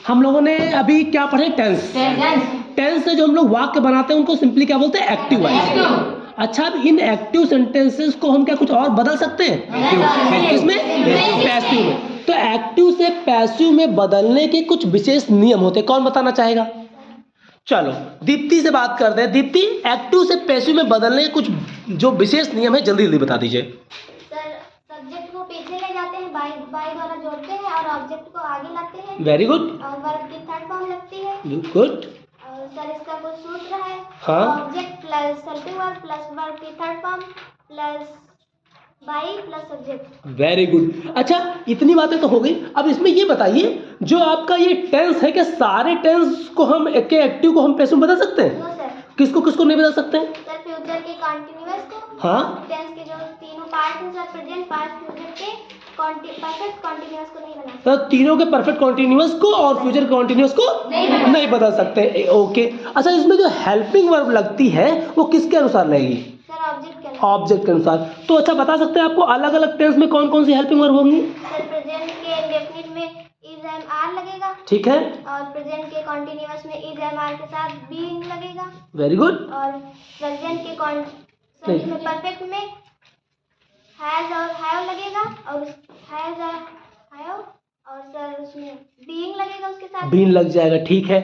हम लोगों ने अभी क्या पढ़े? टेंस। टेंस से जो हम लोग वाक्य बनाते हैं उनको सिंपली क्या बोलते हैं? Active voice. अच्छा, अब इन एक्टिव सेंटेंसेस को हम क्या कुछ और बदल सकते हैं? किसमें? पैसिव में। तो एक्टिव से पैसिव में बदलने के कुछ विशेष नियम होते हैं, कौन बताना चाहेगा? चलो दीप्ति से बात करते हैं। दीप्ति, एक्टिव से पैसिव में बदलने के कुछ जो विशेष नियम है जल्दी जल्दी बता दीजिए। सर, सब्जेक्ट को पीछे ले जाते हैं, बाय द्वारा जोड़ते हैं और ऑब्जेक्ट को आगे लाते हैं। Very good. और वर्ब की थर्ड फॉर्म लगती है। गुड। और सर इसका कुछ सूत्र है। हाँ। Object plus helping verb plus verb की third form plus by plus subject. Very good. अच्छा, इतनी बातें तो हो गई। अब इसमें ये बताइए, जो आपका ये टेंस है, क्या सारे टेंस को हम एक्टिव को हम पैसिव में बदल सकते हैं? No sir. किसको किसको नहीं बदल सकते हैं? सर, फ्यूचर के कॉन्टिन्यूअस को। हाँ। टेंस के जो तीनों पार्ट हैं सर, प्रेजेंट, पास्ट, फ्यूचर के परफेक्ट कॉन्टिन्यूअस को नहीं बना सकते। तो तीनों के परफेक्ट कॉन्टिन्यूअस को और फ्यूचर कॉन्टिन्यूअस को नहीं बदल सकते। ओके। अच्छा, इसमें जो हेल्पिंग वर्ब लगती है वो किसके अनुसार लगेगी? सर, ऑब्जेक्ट के अनुसार। ऑब्जेक्ट के अनुसार। तो अच्छा, बता सकते हैं आपको अलग अलग टेंस में कौन कौन सी हेल्पिंग वर्ब होंगी? सर, प्रेजेंट के इंडेफिनिट में इज एम आर लगेगा। ठीक है। और प्रेजेंट के कॉन्टिन्यूअस में इज एम आर के साथ बीइंग लगेगा। Very good. और प्रेजेंट के परफेक्ट में हैज और हैव लगेगा। और हैज और हैव और सर उसमें बीइंग लगेगा उसके साथ। बीन लग जाएगा, ठीक है।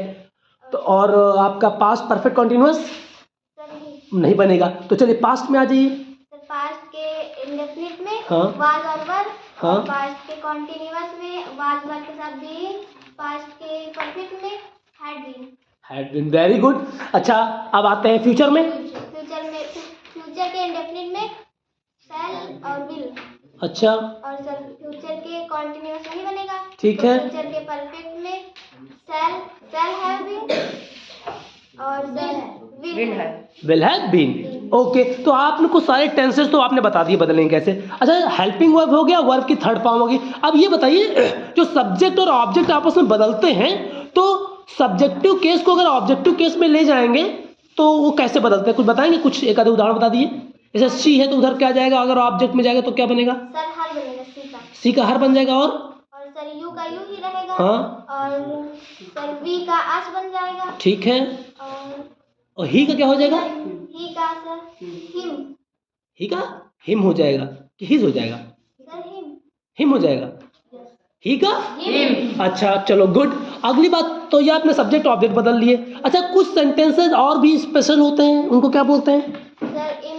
तो और आपका पास्ट परफेक्ट कॉन्टिन्यूअस सर नहीं बनेगा। तो चलिए पास्ट में आ जाइए। सर, पास्ट के इंडेफिनिट में हाँ। वाज और वर। हाँ। पास्ट के कॉन्टिन्यूअस में वाज वर के साथ बीइंग। पास्ट के परफेक्ट में had been. Had been. Very good. अच्छा, अब आते हैं फ्यूचर में। फ्यूचर के इंडेफिनिट में शैल और विल। अच्छा। और सर, फ्यूचर के कॉन्टिन्यूअस नहीं बनेगा। ठीक तो है। फ्यूचर के परफेक्ट में शैल हैव बीन और sir will have been. Okay. तो आपने कुछ सारे टेंसेस तो आपने बता दिए बदलेंगे कैसे। अच्छा, हेल्पिंग वर्ब हो गया, वर्ब की थर्ड फॉर्म होगी। अब ये बताइए, जो सब्जेक्ट और ऑब्जेक्ट आपस में बदलते हैं, तो सब्जेक्टिव केस को अगर ऑब्जेक्टिव केस में ले जाएंगे तो वो कैसे बदलते हैं? कुछ बताएंगे? कुछ एक आधे उदाहरण बता दिए। जैसे सी है तो उधर क्या जाएगा, अगर ऑब्जेक्ट में जाएगा तो क्या बनेगा? सर, हर बनेगा। सी का हर बन जाएगा। और सर, यू का यू ही रहेगा। हाँ। और सर, वी का अस बन जाएगा। ठीक है। और ही का क्या हो जाएगा? ही का सर हिम। ही का हिम हो जाएगा कि हिज हो जाएगा? सर, हिम हो जाएगा। ही का हिम। अच्छा, चलो गुड। अगली बात, तो ये आपने सब्जेक्ट ऑब्जेक्ट बदल लिए। अच्छा, कुछ सेंटेंसेस और भी स्पेशल होते हैं, उनको क्या बोलते हैं? Sir,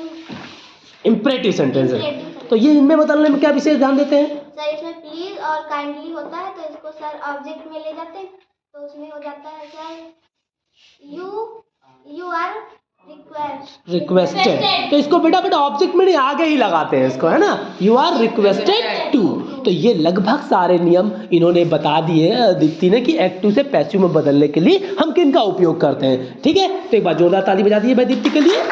imperative sentences. Imperative तो ये इनमें बदलने में क्या विशेष ध्यान देते हैं? सर, इसमें प्लीज और काइंडली होता है तो इसको सर ऑब्जेक्ट में ले जाते हैं तो उसमें हो जाता है सर यू आर रिक्वेस्टेड। तो इसको बेटा ऑब्जेक्ट में नहीं, आगे ही लगाते हैं इसको, है ना? You are requested to. तो ये लगभग सारे नियम इन्होंने बता दिए दीप्ति ने कि एक्टिव से पैसिव में बदलने के लिए हम किन का उपयोग करते हैं। ठीक है, तो एक बार जोरदार ताली बजा दीजिए भाई दीप्ति के लिए।